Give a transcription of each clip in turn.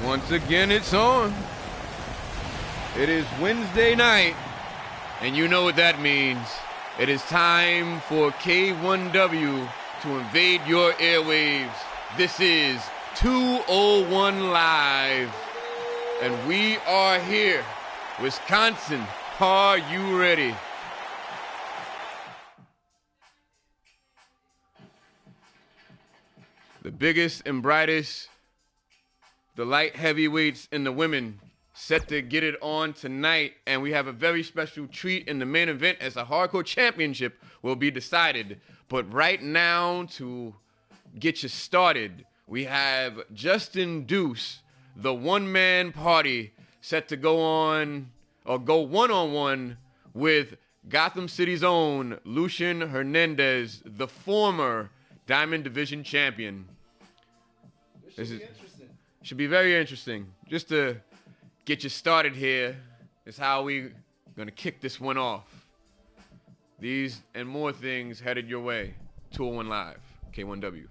Once again, it's on. It is Wednesday night, and you know what that means. It is time for K1W to invade your airwaves. This is 201 Live, and we are here. Wisconsin, are you ready? The biggest and brightest, the light heavyweights and the women set to get it on tonight, and we have a very special treat in the main event as a hardcore championship will be decided. But right now, to get you started, we have Justin Deuce, the one-man party, set to go on or go one-on-one with Gotham City's own Lucian Hernandez, the former Diamond Division champion. This should be very interesting. Just to get you started here is how we're going to kick this one off. These and more things headed your way. 201 Live, K1W.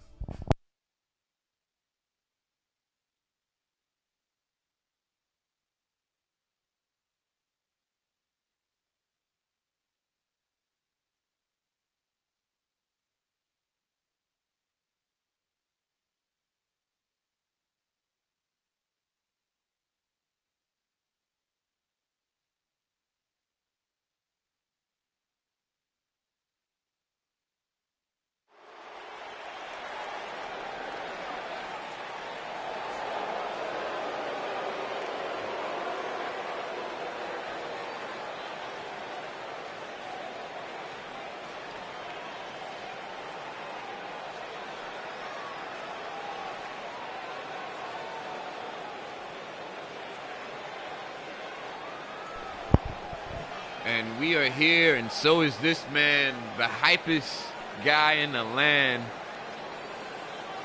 And we are here, and so is this man, the hypest guy in the land.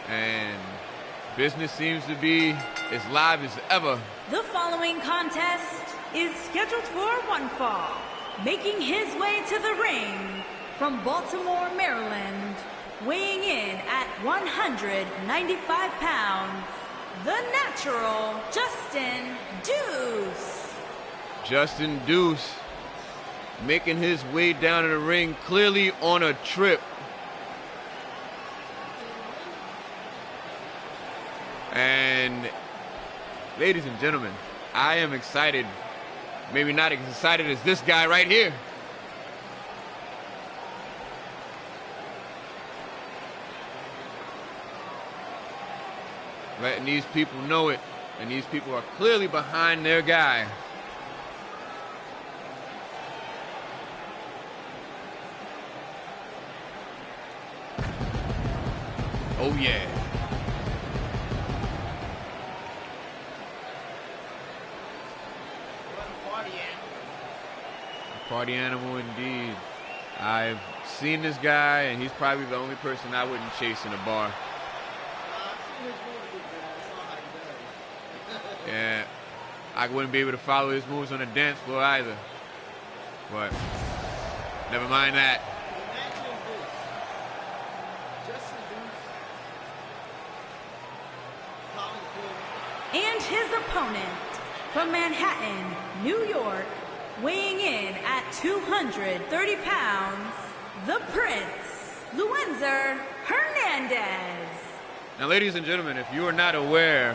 And business seems to be as live as ever. The following contest is scheduled for one fall. Making his way to the ring from Baltimore, Maryland, weighing in at 195 pounds, the natural Justin Deuce. Justin Deuce making his way down to the ring, clearly on a trip. And ladies and gentlemen, I am excited. Maybe not as excited as this guy right here. Letting these people know it, and these people are clearly behind their guy. Oh, yeah. Party animal indeed. I've seen this guy, and he's probably the only person I wouldn't chase in a bar. Yeah, I wouldn't be able to follow his moves on the dance floor either. But never mind that. And his opponent from Manhattan, New York, weighing in at 230 pounds, the Prince, Luenzer Hernandez. Now, ladies and gentlemen, if you are not aware,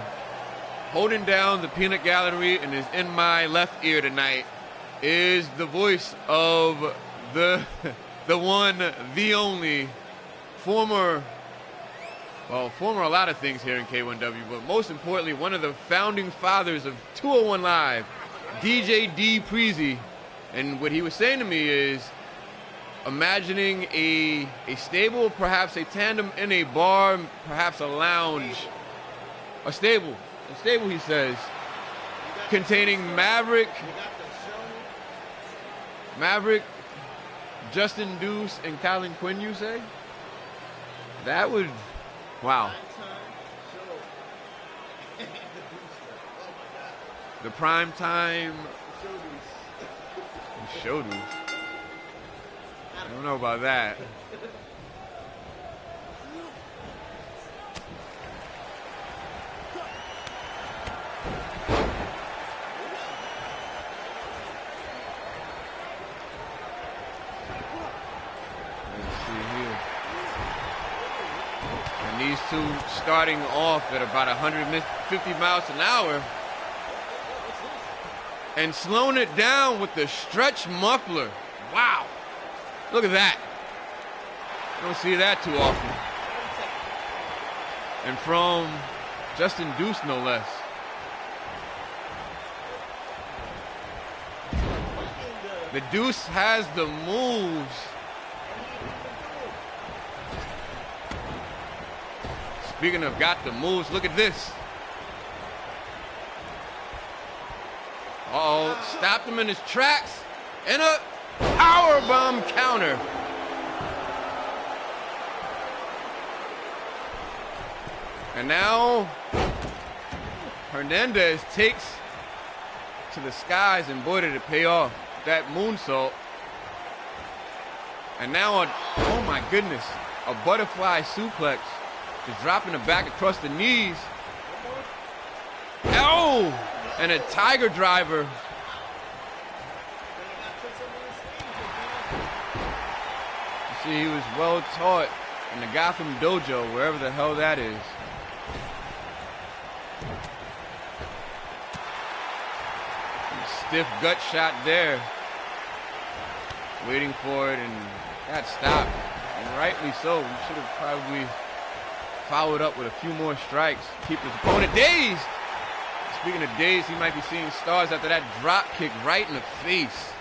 holding down the peanut gallery and is in my left ear tonight is the voice of the one, the only, former a lot of things here in K1W, but most importantly, one of the founding fathers of 201 Live, DJ D. Preezy. And what he was saying to me is, imagining a stable, perhaps a tandem in a bar, perhaps a lounge, a stable, he says, containing Maverick, Justin Deuce, and Colin Quinn, you say? That would... Wow. The prime time show dudes. I don't know about that. Let's see here. And these two starting off at about 150 miles an hour and slowing it down with the stretch muffler. Wow. Look at that. You don't see that too often. And from Justin Deuce, no less. The Deuce has the moves. Speaking of got the moves, look at this. Uh-oh, stopped him in his tracks and a powerbomb counter. And now Hernandez takes to the skies, and boy, did it pay off. That moonsault. And now, oh my goodness, a butterfly suplex. Just dropping the back across the knees. Oh, and a tiger driver. You see, he was well taught in the Gotham Dojo, wherever the hell that is. Stiff gut shot there. Waiting for it and got stopped. And rightly so. He should have probably followed up with a few more strikes. Keep his opponent dazed. Speaking of dazed, he might be seeing stars after that drop kick right in the face.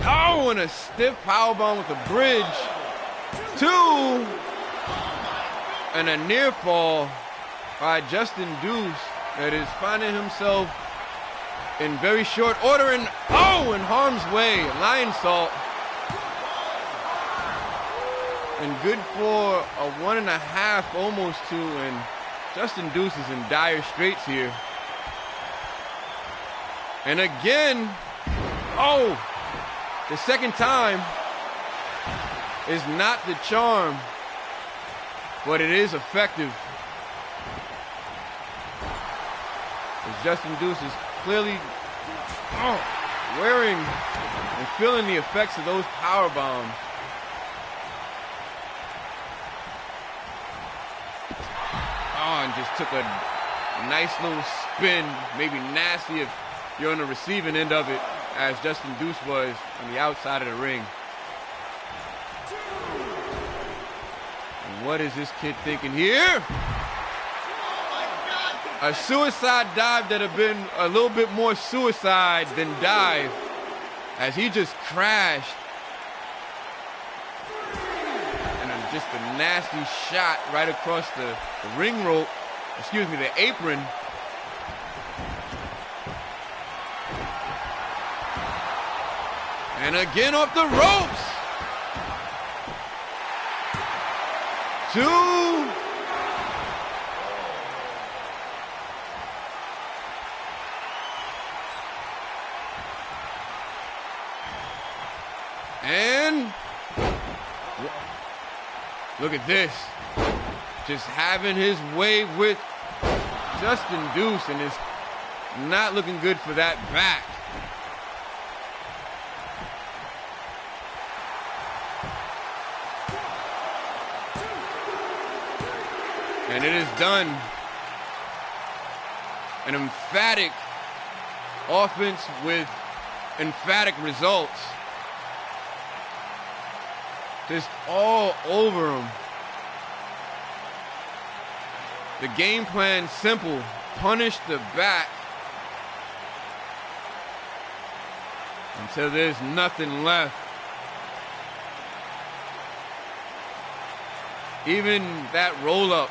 Oh, and a stiff powerbomb with a bridge. 2. And a near fall by Justin Deuce that is finding himself in very short order and in harm's way. Lion salt. And good for a 1.5, almost 2, and Justin Deuce is in dire straits here. And again, the second time is not the charm, but it is effective. As Justin Deuce is clearly wearing and feeling the effects of those power bombs. And just took a nice little spin, maybe nasty if you're on the receiving end of it, as Justin Deuce was on the outside of the ring. And what is this kid thinking here? A suicide dive that have been a little bit more suicide than dive, as he just crashed. And just a nasty shot right across the ring rope, the apron. And again off the ropes. 2. And look at this. Just having his way with Justin Deuce, and it's not looking good for that back. And it is done. An emphatic offense with emphatic results. Just all over him. The game plan simple. Punish the back until there's nothing left. Even that roll up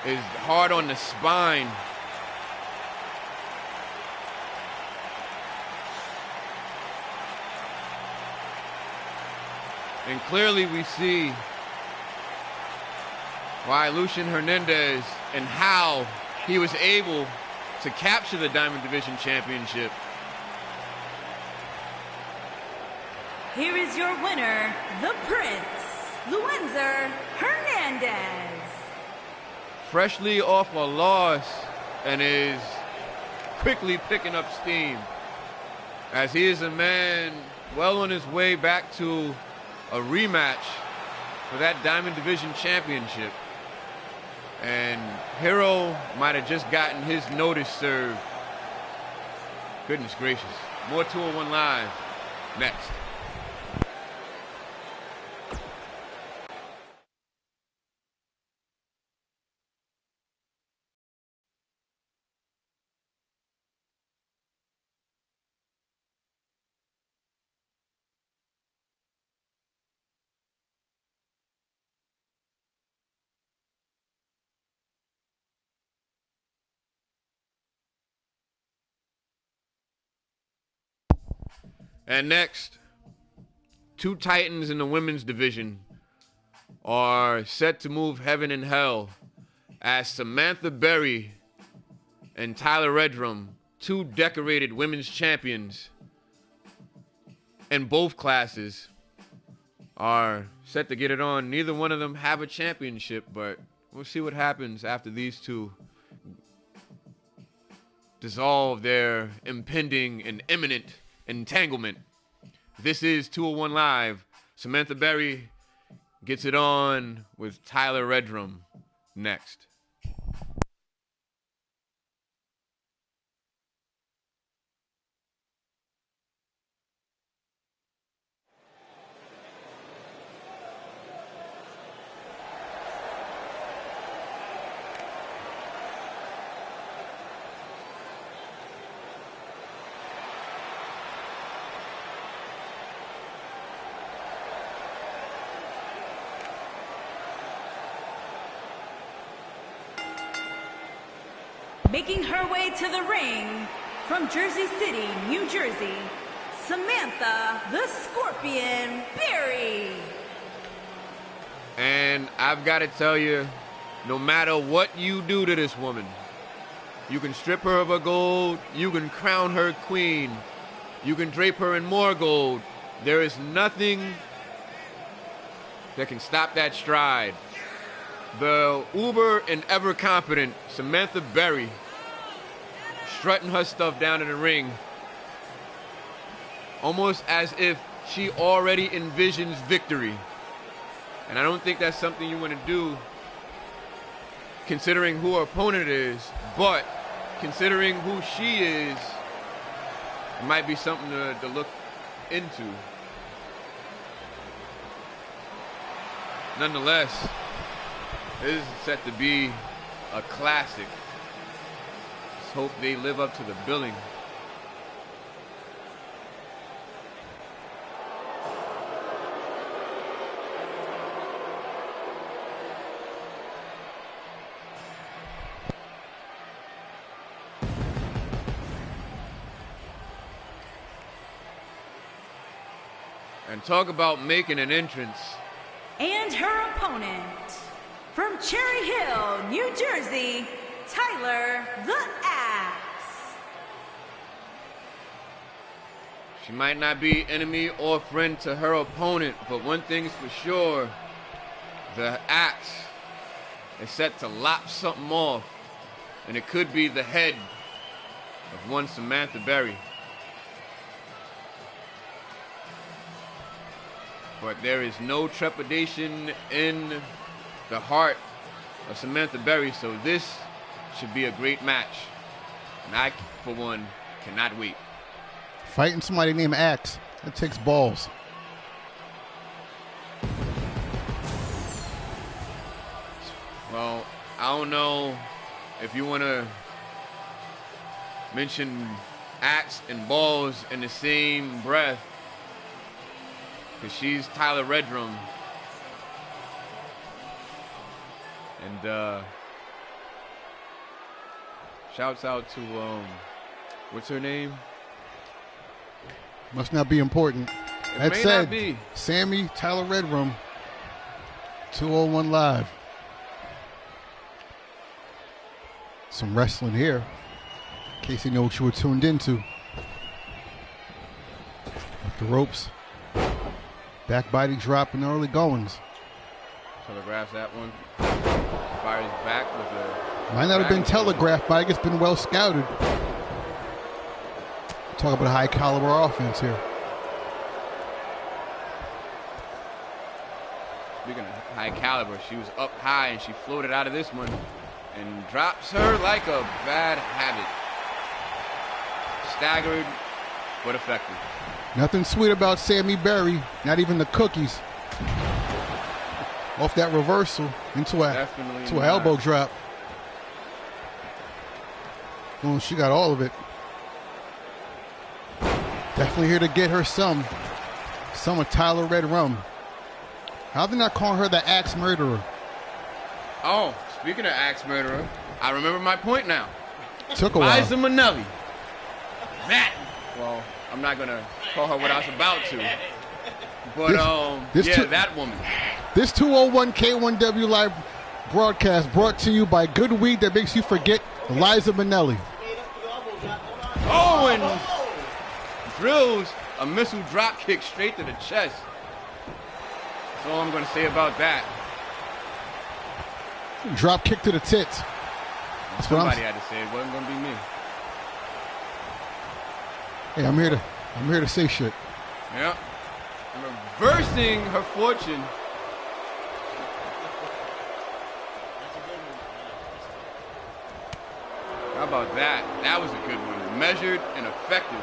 is hard on the spine. And clearly we see why Lucian Hernandez and how he was able to capture the Diamond Division Championship. Here is your winner, the Prince, Luenzer Hernandez. freshly off a loss and is quickly picking up steam, as he is a man well on his way back to a rematch for that Diamond Division Championship. And Hero might have just gotten his notice served. Goodness gracious. More 201 Live next. And next, two titans in the women's division are set to move heaven and hell as Samantha Berry and Tyler Redrum, two decorated women's champions in both classes, are set to get it on. Neither one of them have a championship, but we'll see what happens after these two dissolve their impending and imminent entanglement. This is 201 Live. Samantha Berry gets it on with Tyler Redrum next. Making her way to the ring from Jersey City, New Jersey, Samantha the Scorpion Berry. And I've got to tell you, no matter what you do to this woman, you can strip her of her gold, you can crown her queen, you can drape her in more gold. There is nothing that can stop that stride. The uber and ever competent Samantha Berry strutting her stuff down in the ring, almost as if she already envisions victory. And I don't think that's something you want to do considering who her opponent is, but considering who she is, it might be something to look into. Nonetheless, this is set to be a classic. Let's hope they live up to the billing. And talk about making an entrance. And her opponent, from Cherry Hill, New Jersey, Tyler the Axe. She might not be enemy or friend to her opponent, but one thing's for sure, the Axe is set to lop something off, and it could be the head of one Samantha Berry. But there is no trepidation in the heart of Samantha Berry, so this should be a great match. And I, for one, cannot wait. Fighting somebody named Axe, that takes balls. Well, I don't know if you want to mention Axe and balls in the same breath, because she's Tyler Redrum. And shouts out to, what's her name? Must not be important. It That may said, not be. Sammy, Tyler Redrum, 201 Live. Some wrestling here, in case you know what you were tuned into. Up the ropes. Back body drop in early goings. Telegraphs that one. Fires back with a... Might not have been telegraphed, but I guess it's been well scouted. Talk about a high caliber offense here. Speaking of high caliber, she was up high and she floated out of this one and drops her like a bad habit. Staggered, but effective. Nothing sweet about Sammy Berry, not even the cookies. Off that reversal into an elbow drop. Oh, she got all of it. Definitely here to get her some of Tyler Red Rum. How they not calling her the Axe Murderer? Oh, speaking of Axe Murderer, I remember my point now. Took a while. Liza Minnelli. That. Well, I'm not gonna call her what I was about to. But that woman. This 201 K1W live broadcast brought to you by good weed that makes you forget Liza Minnelli. Oh, and drills a missile drop kick straight to the chest. That's all I'm going to say about that. Drop kick to the tits. That's Somebody had to say it. It wasn't going to be me. Hey, I'm here to say shit. Yep. And reversing her fortune. How about that? That was a good one. Measured and effective.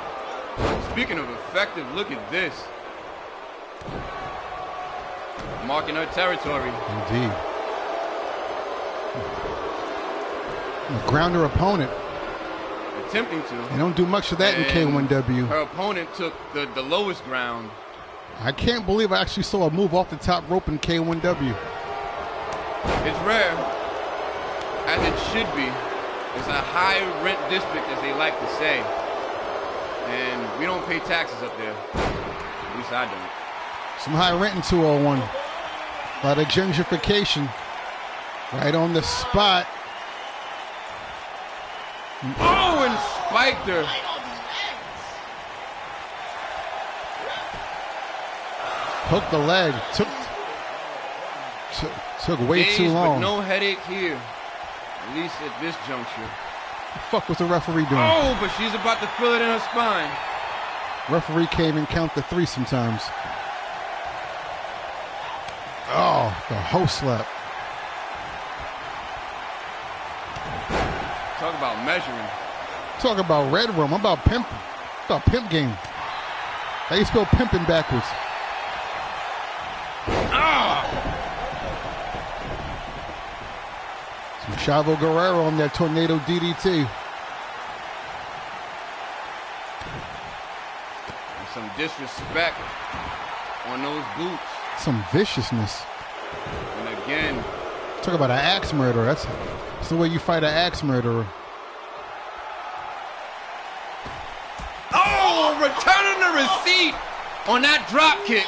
Speaking of effective, look at this. Marking her territory. Indeed. Ground her opponent. Attempting to. They don't do much of that in K1W. Her opponent took the lowest ground. I can't believe I actually saw a move off the top rope in K1W. It's rare, as it should be. It's a high rent district, as they like to say. And we don't pay taxes up there. At least I don't. Some high rent in 201. A lot of gentrification. Right on the spot. Oh, and spiked her. Hooked the leg. Took way too long. But no headache here. At least at this juncture. What the fuck was the referee doing? Oh, but she's about to feel it in her spine. Referee can't even count the three sometimes. Oh, the host slap. Talk about measuring. Talk about red room. I'm about pimp. About pimp game. How you spell pimping backwards? Some Chavo Guerrero on that tornado DDT. And some disrespect on those boots. Some viciousness. And again. Talk about an axe murderer. That's the way you fight an axe murderer. Oh, returning the receipt on that drop kick.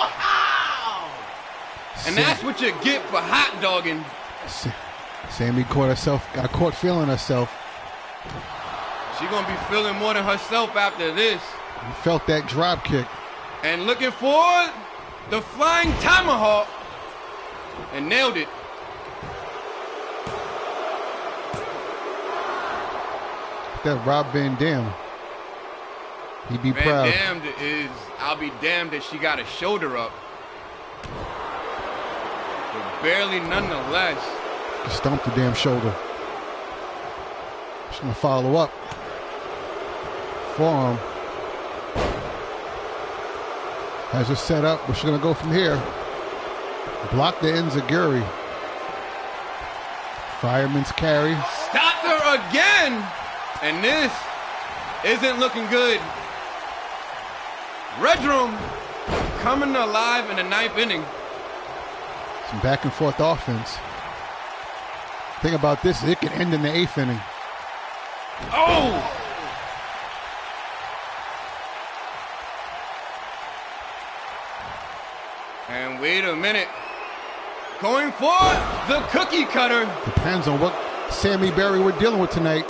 And that's what you get for hot dogging. Sammy got caught feeling herself. She's going to be feeling more than herself after this. You felt that drop kick. And looking for the flying tomahawk. And nailed it. That Rob Van Dam. He'd be proud. Van Dam is, I'll be damned that she got a shoulder up. But barely nonetheless. Stumped the damn shoulder. She's going to follow up. Forearm. Has her set up. Where's she going to go from here? Block the enziguri. Fireman's carry. Stopped her again. And this isn't looking good. Redrum coming alive in the ninth inning. Some back and forth offense. Thing about this, it can end in the eighth inning. Oh! And wait a minute. Going for the cookie cutter. Depends on what Sammy Berry we're dealing with tonight.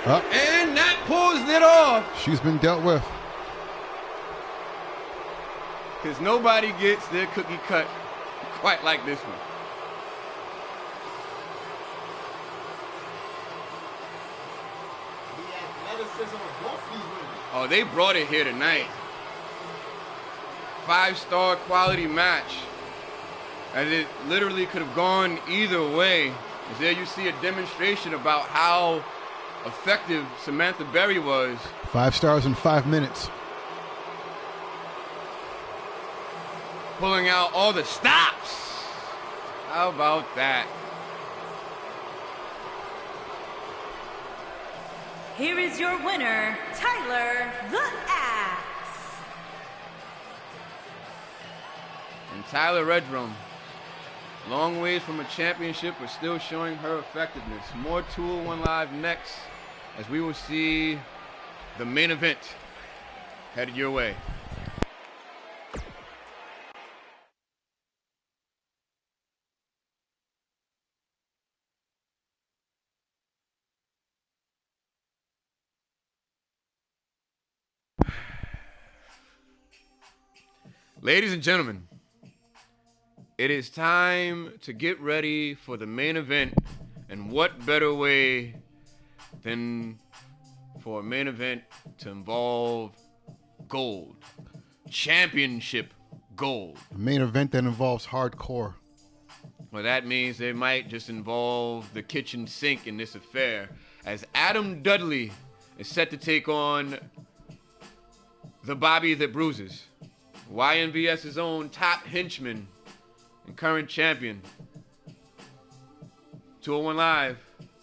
Up. And that pulls it off. She's been dealt with. Because nobody gets their cookie cut quite like this one. Oh, they brought it here tonight. 5-star quality match. And it literally could have gone either way. As there you see a demonstration about how effective Samantha Berry was. 5 stars in 5 minutes. Pulling out all the stops. How about that? Here is your winner, Tyler the Axe. And Tyler Redrum, long ways from a championship, but still showing her effectiveness. More 201 Live next, as we will see the main event headed your way. Ladies and gentlemen, it is time to get ready for the main event, and what better way than for a main event to involve gold, championship gold. A main event that involves hardcore. Well, that means it might just involve the kitchen sink in this affair, as Adam Dudley is set to take on the Bobby that Bruises, YNBS's own top henchman and current champion. 201 Live,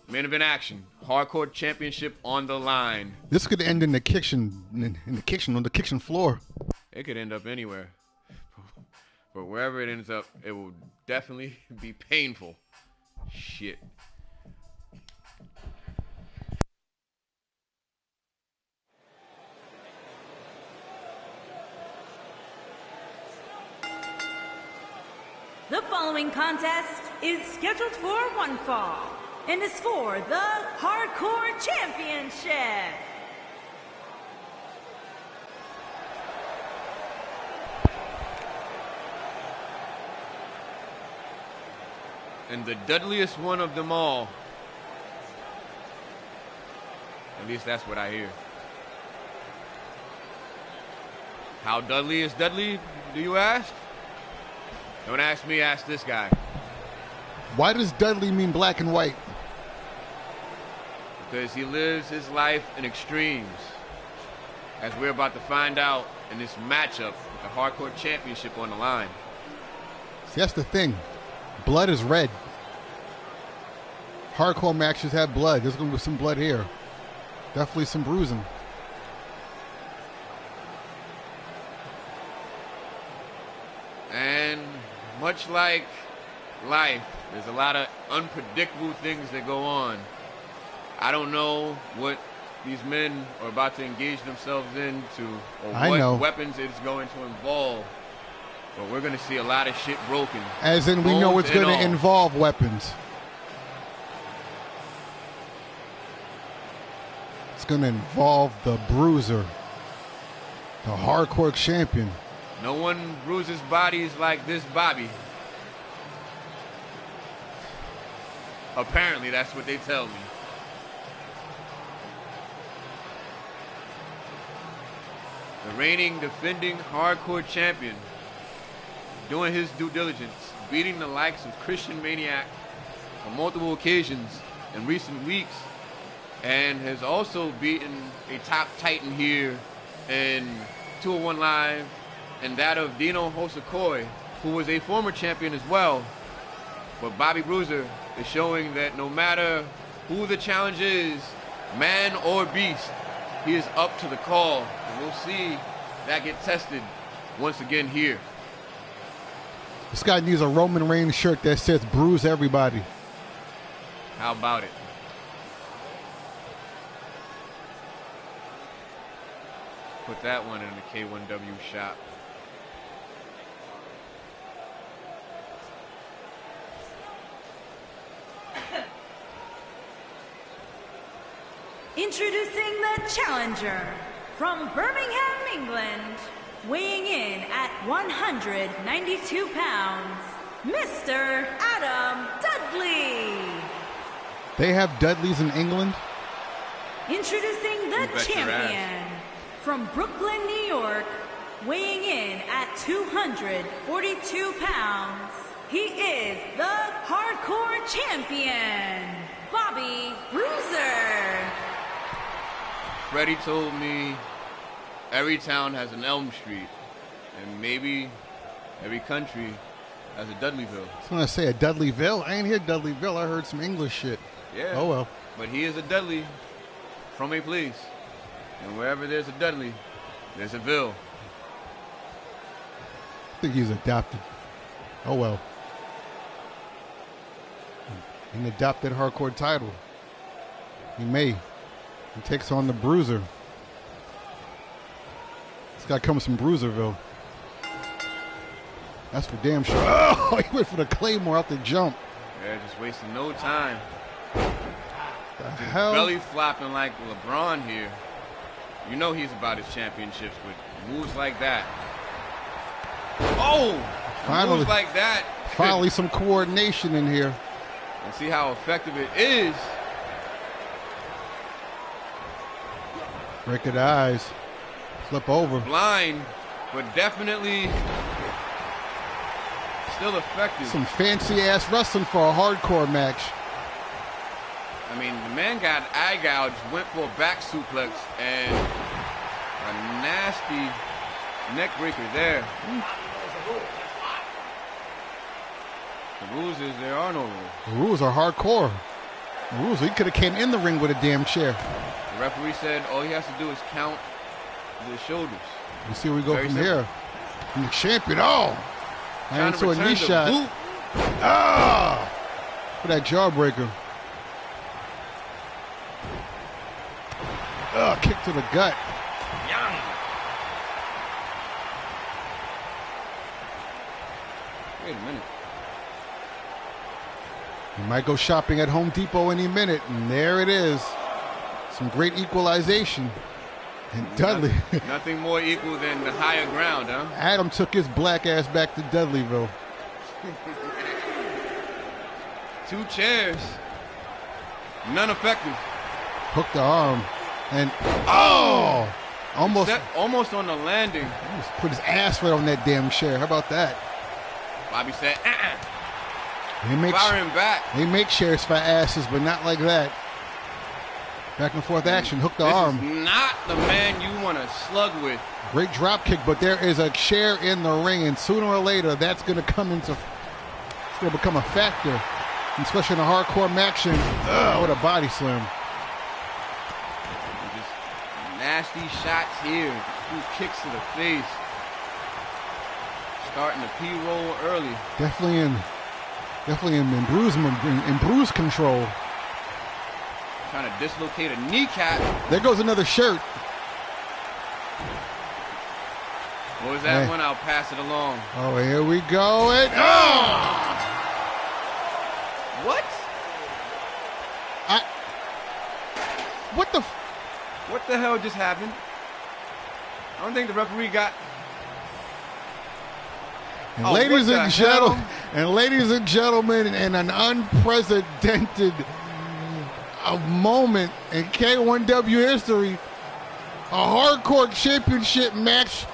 main event action, hardcore championship on the line. This could end in the kitchen, on the kitchen floor. It could end up anywhere, but wherever it ends up, it will definitely be painful. Shit. The following contest is scheduled for one fall and is for the Hardcore Championship. And the deadliest one of them all. At least that's what I hear. How Dudley is deadly, do you ask? Don't ask me, ask this guy. Why does Dudley mean black and white? Because he lives his life in extremes. As we're about to find out in this matchup with the Hardcore Championship on the line. See, that's the thing. Blood is red. Hardcore matches have blood. There's going to be some blood here. Definitely some bruising. And much like life, there's a lot of unpredictable things that go on. I don't know what these men are about to engage themselves into or what weapons it's going to involve. But we're going to see a lot of shit broken. As in, we know it's going to involve weapons. It's going to involve the Bruiser, the Hardcore Champion. No one bruises bodies like this Bobby. Apparently, that's what they tell me. The reigning, defending Hardcore Champion, doing his due diligence, beating the likes of Christian Maniac on multiple occasions in recent weeks, and has also beaten a top titan here in 201 Live, and that of Dino Hosakoi, who was a former champion as well. But Bobby Bruiser is showing that no matter who the challenge is, man or beast, he is up to the call. And we'll see that get tested once again here. This guy needs a Roman Reigns shirt that says bruise everybody. How about it? Put that one in the K1W shop. Introducing the challenger from Birmingham, England, weighing in at 192 pounds, Mr. Adam Dudley. They have Dudleys in England? Introducing the champion from Brooklyn, New York, weighing in at 242 pounds. He is the Hardcore Champion, Bobby Bruiser. Freddie told me every town has an Elm Street, and maybe every country has a Dudleyville. I was going to say a Dudleyville. I ain't hear Dudleyville. I heard some English shit. Yeah. Oh, well. But he is a Dudley from a place. And wherever there's a Dudley, there's a Ville. I think he's adopted. Oh, well. An adopted hardcore title. He may. He takes on the Bruiser. This guy comes from Bruiserville. That's for damn sure. Oh, he went for the Claymore out the jump. Yeah, just wasting no time. The hell? Belly flopping like LeBron here. You know he's about his championships with moves like that. Oh! Finally, moves like that. Finally some coordination in here. And see how effective it is. Break the eyes. Flip over. Blind, but definitely still effective. Some fancy-ass wrestling for a hardcore match. I mean, the man got eye gouged, went for a back suplex, and a nasty neck breaker there. The rules is there are no rules. The rules are hardcore. The rules, he could have came in the ring with a damn chair. The referee said all he has to do is count the shoulders. You see where we go Very from simple. here. And the champion, oh! I Trying to into a return knee the shot. boot. Ah! For that jawbreaker. Oh, kick to the gut. Yang. Wait a minute. He might go shopping at Home Depot any minute, and there it is. Some great equalization. And Dudley. Nothing more equal than the higher ground, huh? Adam took his black ass back to Dudleyville. 2 chairs. None effective. Hooked the arm. And, oh! Almost on the landing. Almost put his ass right on that damn chair. How about that? Bobby said, They make, firing back. they make chairs for asses, but not like that. Back and forth action. Hook the This arm. is not the man you want to slug with. Great drop kick, but there is a chair in the ring, and sooner or later, that's going to come into, it's going to become a factor, especially in a hardcore match. And what a body slam! Just nasty shots here. 2 kicks to the face. Starting the P-roll early. Definitely in bruise control. Trying to dislocate a kneecap. There goes another shirt. What was that Hey. one? I'll pass it along. Oh, here we go. And What? What the? What the hell just happened? I don't think the referee got... And Oh, ladies what the and gentlemen, in an unprecedented moment in K1W history, a hardcore championship match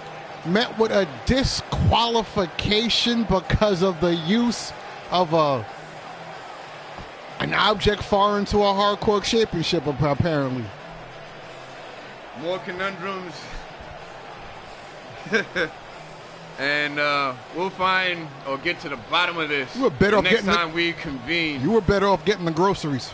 met with a disqualification because of the use of an object foreign to a hardcore championship, apparently. More conundrums. And we'll find or get to the bottom of this You were better the off next getting the- time we convene. You were better off getting the groceries.